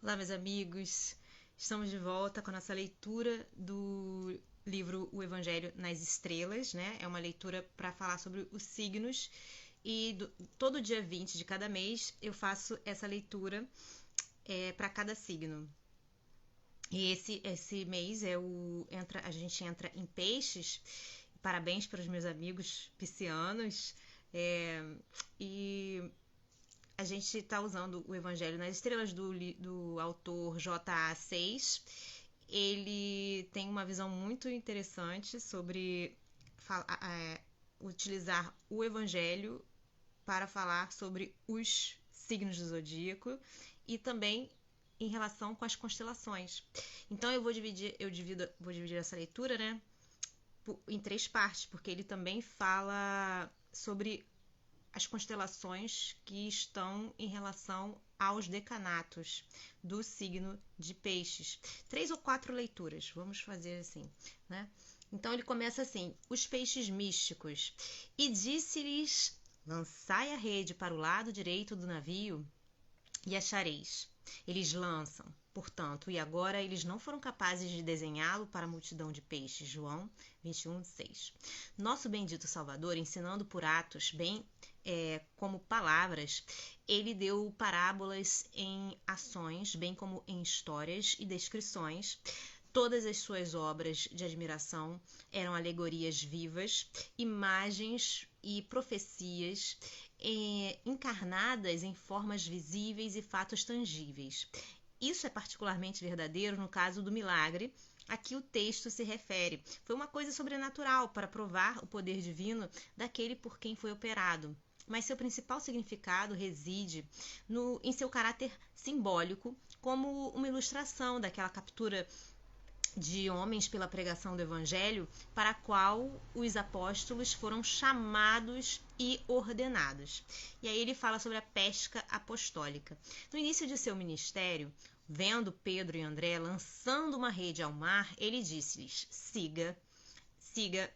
Olá, meus amigos. Estamos de volta com a nossa leitura do livro O Evangelho nas Estrelas, né? É uma leitura para falar sobre os signos e todo dia 20 de cada mês eu faço essa leitura para cada signo. E esse mês a gente entra em Peixes. Parabéns para os meus amigos piscianos. E a gente está usando o Evangelho nas Estrelas do autor J.A. Seis. Ele tem uma visão muito interessante sobre utilizar o Evangelho para falar sobre os signos do zodíaco e também em relação com as constelações. Então vou dividir essa leitura, né, em três partes, porque ele também fala sobre as constelações que estão em relação aos decanatos do signo de Peixes. 3 ou 4 leituras, vamos fazer assim, né? Então ele começa assim: os peixes místicos. E disse-lhes: lançai a rede para o lado direito do navio e achareis. Eles lançam, portanto, e agora eles não foram capazes de desenhá-lo para a multidão de peixes. João 21:6. Nosso bendito Salvador, ensinando por atos, bem como palavras, ele deu parábolas em ações, bem como em histórias e descrições. Todas as suas obras de admiração eram alegorias vivas, imagens e profecias encarnadas em formas visíveis e fatos tangíveis. Isso é particularmente verdadeiro no caso do milagre a que o texto se refere. Foi uma coisa sobrenatural para provar o poder divino daquele por quem foi operado. Mas seu principal significado reside em seu caráter simbólico, como uma ilustração daquela captura de homens pela pregação do Evangelho, para a qual os apóstolos foram chamados e ordenados. E aí ele fala sobre a pesca apostólica. No início de seu ministério, vendo Pedro e André lançando uma rede ao mar, ele disse-lhes: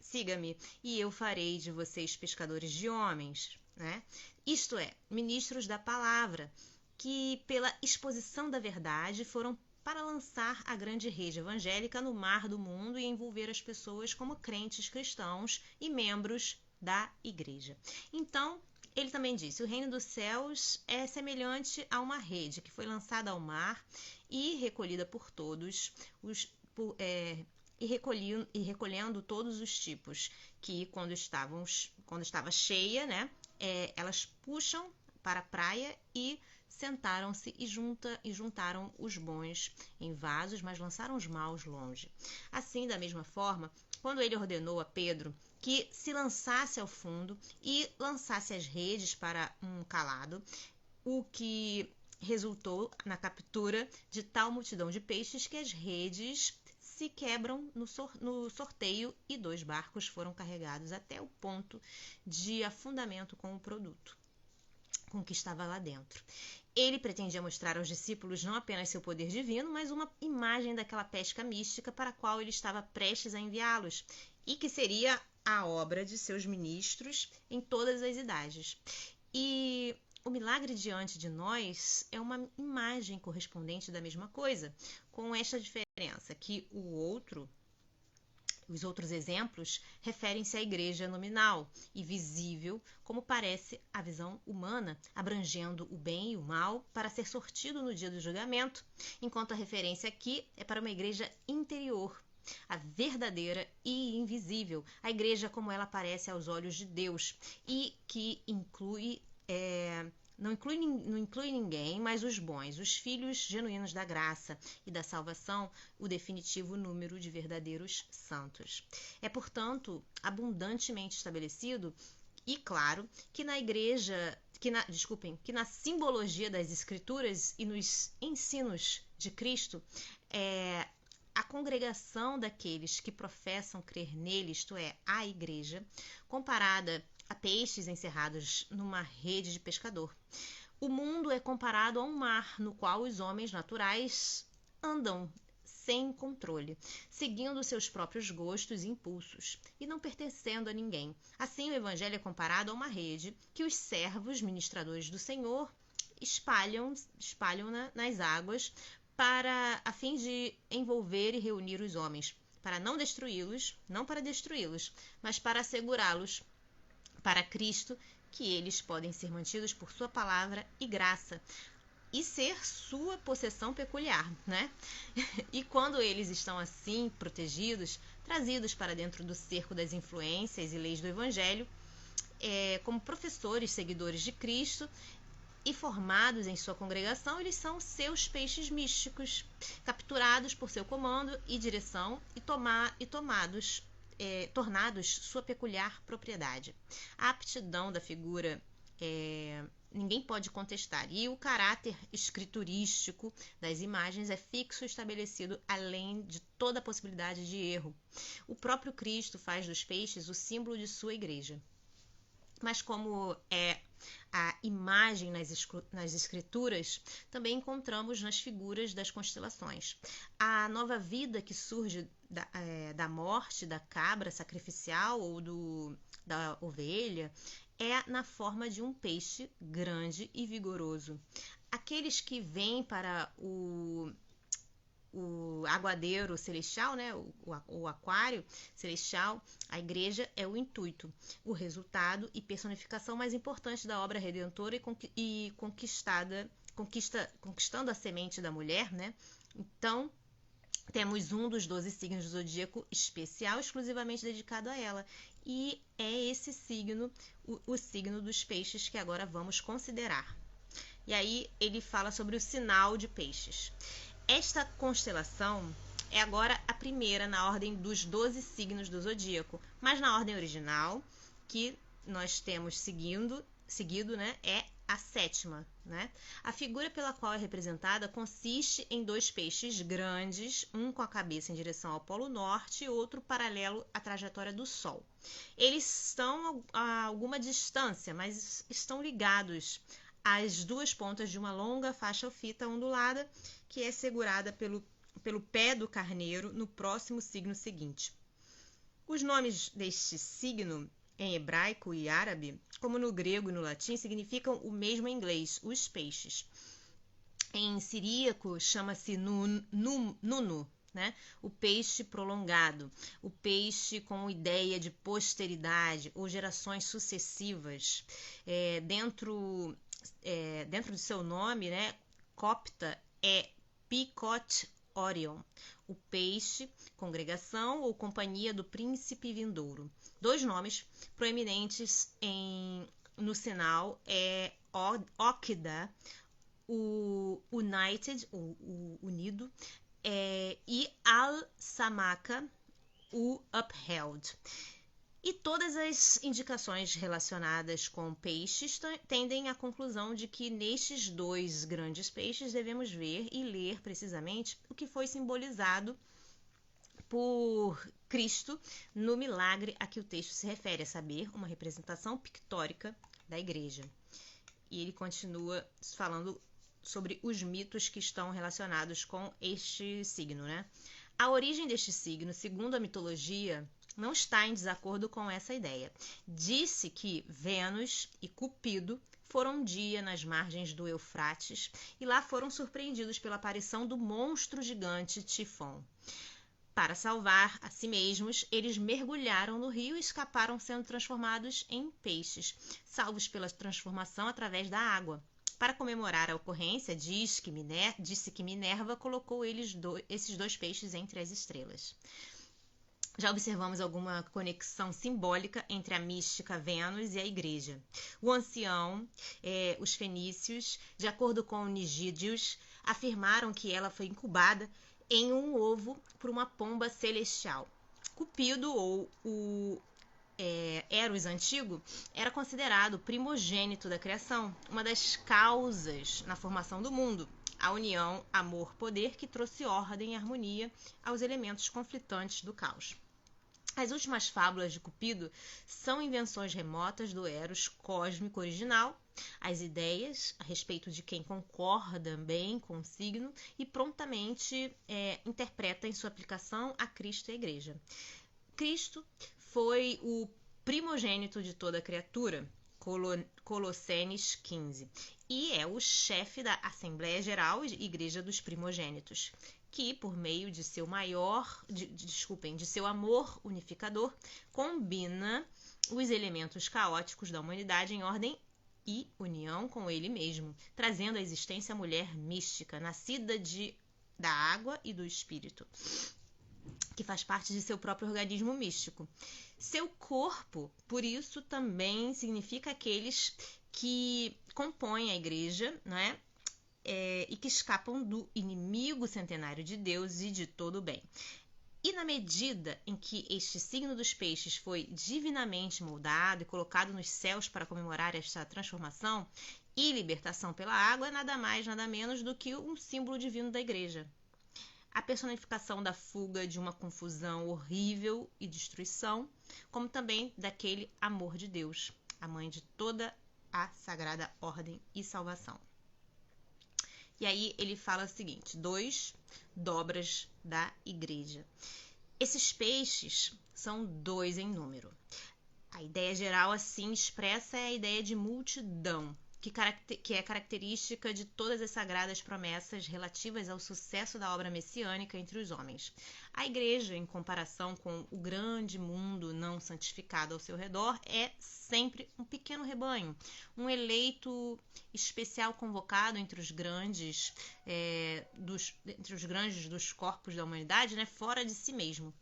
siga-me, e eu farei de vocês pescadores de homens, né? Isto é, ministros da palavra, que pela exposição da verdade foram para lançar a grande rede evangélica no mar do mundo e envolver as pessoas como crentes cristãos e membros da igreja. Então, ele também disse: o reino dos céus é semelhante a uma rede que foi lançada ao mar e recolhida por todos e recolhendo todos os tipos que, quando estava cheia, né, elas puxam para a praia e sentaram-se e juntaram os bons em vasos, mas lançaram os maus longe. Assim, da mesma forma, quando ele ordenou a Pedro que se lançasse ao fundo e lançasse as redes para um calado, o que resultou na captura de tal multidão de peixes que as redes se quebram no sorteio e 2 barcos foram carregados até o ponto de afundamento com o produto, com o que estava lá dentro. Ele pretendia mostrar aos discípulos não apenas seu poder divino, mas uma imagem daquela pesca mística para a qual ele estava prestes a enviá-los, e que seria a obra de seus ministros em todas as idades. E o milagre diante de nós é uma imagem correspondente da mesma coisa, com esta diferença, que os outros exemplos referem-se à igreja nominal e visível, como parece a visão humana, abrangendo o bem e o mal para ser sortido no dia do julgamento, enquanto a referência aqui é para uma igreja interior, a verdadeira e invisível, a igreja como ela aparece aos olhos de Deus e que não inclui ninguém, mas os bons, os filhos genuínos da graça e da salvação, o definitivo número de verdadeiros santos. É, portanto, abundantemente estabelecido e claro que na igreja, que na simbologia das escrituras e nos ensinos de Cristo, a congregação daqueles que professam crer nele, isto é, a igreja, comparada a peixes encerrados numa rede de pescador. O mundo é comparado a um mar no qual os homens naturais andam sem controle, seguindo seus próprios gostos e impulsos, e não pertencendo a ninguém. Assim, o Evangelho é comparado a uma rede que os servos, ministradores do Senhor, espalham nas águas a fim de envolver e reunir os homens, para não destruí-los, não para destruí-los, mas para assegurá-los para Cristo, que eles podem ser mantidos por sua palavra e graça, e ser sua possessão peculiar, né? E quando eles estão assim protegidos, trazidos para dentro do cerco das influências e leis do Evangelho, como professores, seguidores de Cristo e formados em sua congregação, eles são seus peixes místicos, capturados por seu comando e direção e tornados sua peculiar propriedade. A aptidão da figura ninguém pode contestar, e o caráter escriturístico das imagens é fixo e estabelecido além de toda possibilidade de erro. O próprio Cristo faz dos peixes o símbolo de sua igreja. Mas como é a imagem nas escrituras, também encontramos nas figuras das constelações. A nova vida que surge da morte da cabra sacrificial ou da ovelha é na forma de um peixe grande e vigoroso. Aqueles que vêm para o aguadeiro celestial, né? o aquário celestial, a igreja é o intuito, o resultado e personificação mais importante da obra redentora e conquistando a semente da mulher, né? Então, temos um dos 12 signos do zodíaco especial, exclusivamente dedicado a ela. E é esse signo, o signo dos peixes, que agora vamos considerar. E aí ele fala sobre o sinal de peixes. Esta constelação é agora a primeira na ordem dos 12 signos do zodíaco, mas na ordem original, que nós temos seguido, né, é a sétima, né? A figura pela qual é representada consiste em dois peixes grandes, um com a cabeça em direção ao Polo Norte e outro paralelo à trajetória do Sol. Eles estão a alguma distância, mas estão ligados às duas pontas de uma longa faixa ou fita ondulada que é segurada pelo pé do carneiro no próximo signo seguinte. Os nomes deste signo em hebraico e árabe, como no grego e no latim, significam o mesmo em inglês, os peixes. Em siríaco chama-se nunu, né? O peixe prolongado, o peixe com ideia de posteridade ou gerações sucessivas. Dentro do seu nome, né, copta é Picot Orion, o peixe, congregação ou companhia do príncipe vindouro. Dois nomes proeminentes no sinal é Okda, o United, o unido, e Al-Samaka, o Upheld. E todas as indicações relacionadas com peixes tendem à conclusão de que nestes dois grandes peixes devemos ver e ler precisamente o que foi simbolizado por Cristo no milagre a que o texto se refere, a saber, uma representação pictórica da igreja. E ele continua falando sobre os mitos que estão relacionados com este signo, né? A origem deste signo, segundo a mitologia, não está em desacordo com essa ideia. Disse que Vênus e Cupido foram um dia nas margens do Eufrates e lá foram surpreendidos pela aparição do monstro gigante Tifon. Para salvar a si mesmos, eles mergulharam no rio e escaparam sendo transformados em peixes, salvos pela transformação através da água. Para comemorar a ocorrência, disse que Minerva colocou esses dois peixes entre as estrelas. Já observamos alguma conexão simbólica entre a mística Vênus e a igreja. O ancião, os fenícios, de acordo com Nigídios, afirmaram que ela foi incubada em um ovo por uma pomba celestial. Cupido, ou o Eros antigo, era considerado primogênito da criação, uma das causas na formação do mundo. A união amor-poder que trouxe ordem e harmonia aos elementos conflitantes do caos. As últimas fábulas de Cupido são invenções remotas do Eros cósmico original, as ideias a respeito de quem concorda bem com o signo e prontamente interpreta em sua aplicação a Cristo e a Igreja. Cristo foi o primogênito de toda a criatura, Colossenses 15. e é o chefe da Assembleia Geral e Igreja dos Primogênitos, que, por meio de seu de seu amor unificador, combina os elementos caóticos da humanidade em ordem e união com ele mesmo, trazendo à existência a mulher mística, nascida da água e do espírito, que faz parte de seu próprio organismo místico. Seu corpo, por isso, também significa aqueles que compõem a igreja, não é? E que escapam do inimigo centenário de Deus e de todo o bem. E na medida em que este signo dos peixes foi divinamente moldado e colocado nos céus para comemorar esta transformação e libertação pela água, é nada mais, nada menos do que um símbolo divino da igreja. A personificação da fuga de uma confusão horrível e destruição, como também daquele amor de Deus, a mãe de toda a sagrada ordem e salvação. E aí ele fala o seguinte: 2 dobras da igreja. Esses peixes são 2 em número. A ideia geral assim expressa a ideia de multidão, que é característica de todas as sagradas promessas relativas ao sucesso da obra messiânica entre os homens. A igreja, em comparação com o grande mundo não santificado ao seu redor, é sempre um pequeno rebanho, um eleito especial convocado entre os grandes, dos corpos da humanidade, né, fora de si mesmo.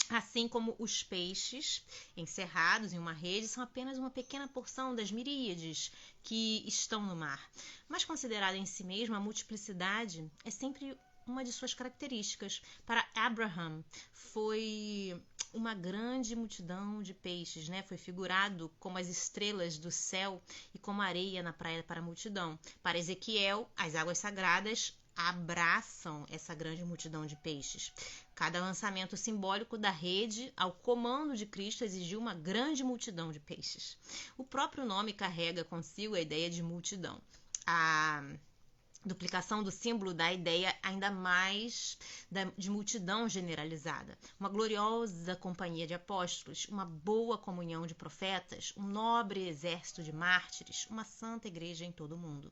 Assim como os peixes encerrados em uma rede são apenas uma pequena porção das miríades que estão no mar. Mas considerada em si mesma, a multiplicidade é sempre uma de suas características. Para Abraham, foi uma grande multidão de peixes, né? Foi figurado como as estrelas do céu e como areia na praia para a multidão. Para Ezequiel, as águas sagradas abraçam essa grande multidão de peixes. Cada lançamento simbólico da rede ao comando de Cristo exigiu uma grande multidão de peixes. O próprio nome carrega consigo a ideia de multidão. A duplicação do símbolo dá a ideia ainda mais de multidão generalizada, uma gloriosa companhia de apóstolos, uma boa comunhão de profetas, um nobre exército de mártires, uma santa igreja em todo o mundo.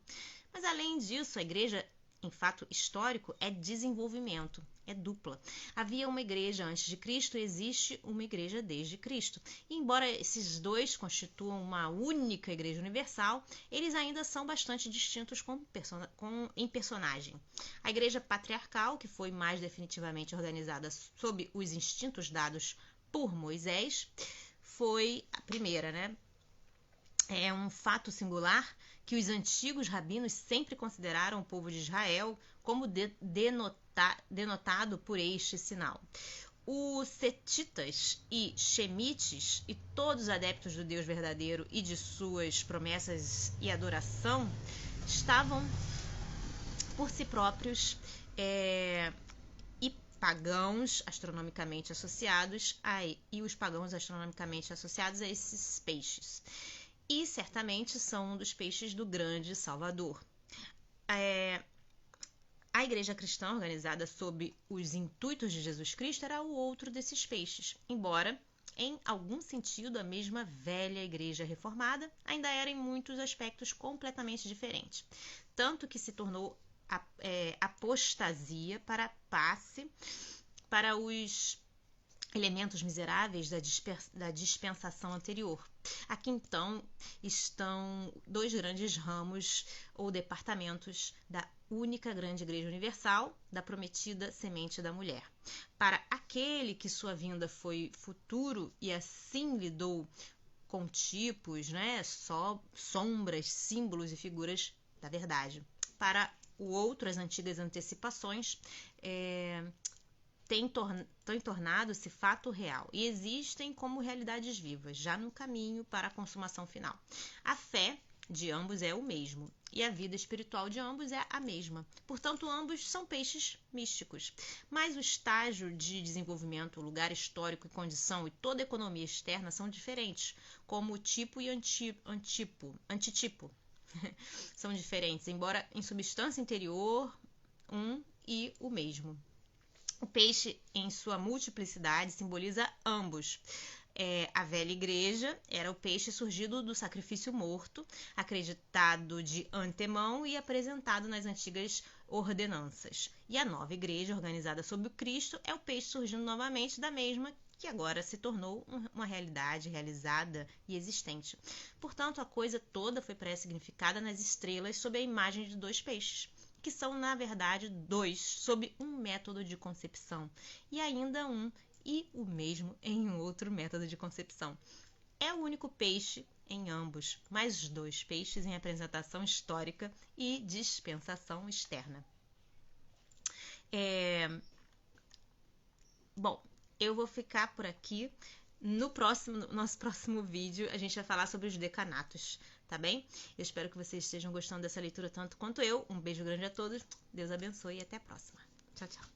Mas além disso, a igreja, em fato histórico, é desenvolvimento, é dupla. Havia uma igreja antes de Cristo e existe uma igreja desde Cristo. E embora esses dois constituam uma única igreja universal, eles ainda são bastante distintos em personagem. A igreja patriarcal, que foi mais definitivamente organizada sob os instintos dados por Moisés, foi a primeira, né? É um fato singular que os antigos rabinos sempre consideraram o povo de Israel como denotado por este sinal. Os setitas e shemites e todos os adeptos do Deus verdadeiro e de suas promessas e adoração estavam por si próprios pagãos astronomicamente associados os pagãos astronomicamente associados a esses peixes. E certamente são um dos peixes do grande Salvador. A igreja cristã, organizada sob os intuitos de Jesus Cristo, era o outro desses peixes, embora, em algum sentido, a mesma velha igreja reformada ainda era em muitos aspectos completamente diferente. Tanto que se tornou apostasia para passe para os elementos miseráveis da dispensação anterior. Aqui, então, estão 2 grandes ramos ou departamentos da única grande igreja universal, da prometida semente da mulher. Para aquele que sua vinda foi futuro e assim lidou com tipos, né, sombras, símbolos e figuras da verdade. Para o outro, as antigas antecipações têm tornado-se fato real e existem como realidades vivas, já no caminho para a consumação final. A fé de ambos é o mesmo e a vida espiritual de ambos é a mesma. Portanto, ambos são peixes místicos. Mas o estágio de desenvolvimento, o lugar histórico e condição e toda a economia externa são diferentes, como o tipo e antitipo. São diferentes, embora em substância interior, um e o mesmo. O peixe, em sua multiplicidade, simboliza ambos. A velha igreja era o peixe surgido do sacrifício morto, acreditado de antemão e apresentado nas antigas ordenanças. E a nova igreja, organizada sob o Cristo, é o peixe surgindo novamente da mesma, que agora se tornou uma realidade realizada e existente. Portanto, a coisa toda foi pré-significada nas estrelas sob a imagem de dois peixes, que são, na verdade, dois, sob um método de concepção, e ainda um e o mesmo em um outro método de concepção. É o único peixe em ambos, mas os dois peixes em apresentação histórica e dispensação externa. Bom, eu vou ficar por aqui. No nosso próximo vídeo, a gente vai falar sobre os decanatos, tá bem? Eu espero que vocês estejam gostando dessa leitura tanto quanto eu. Um beijo grande a todos, Deus abençoe e até a próxima. Tchau, tchau.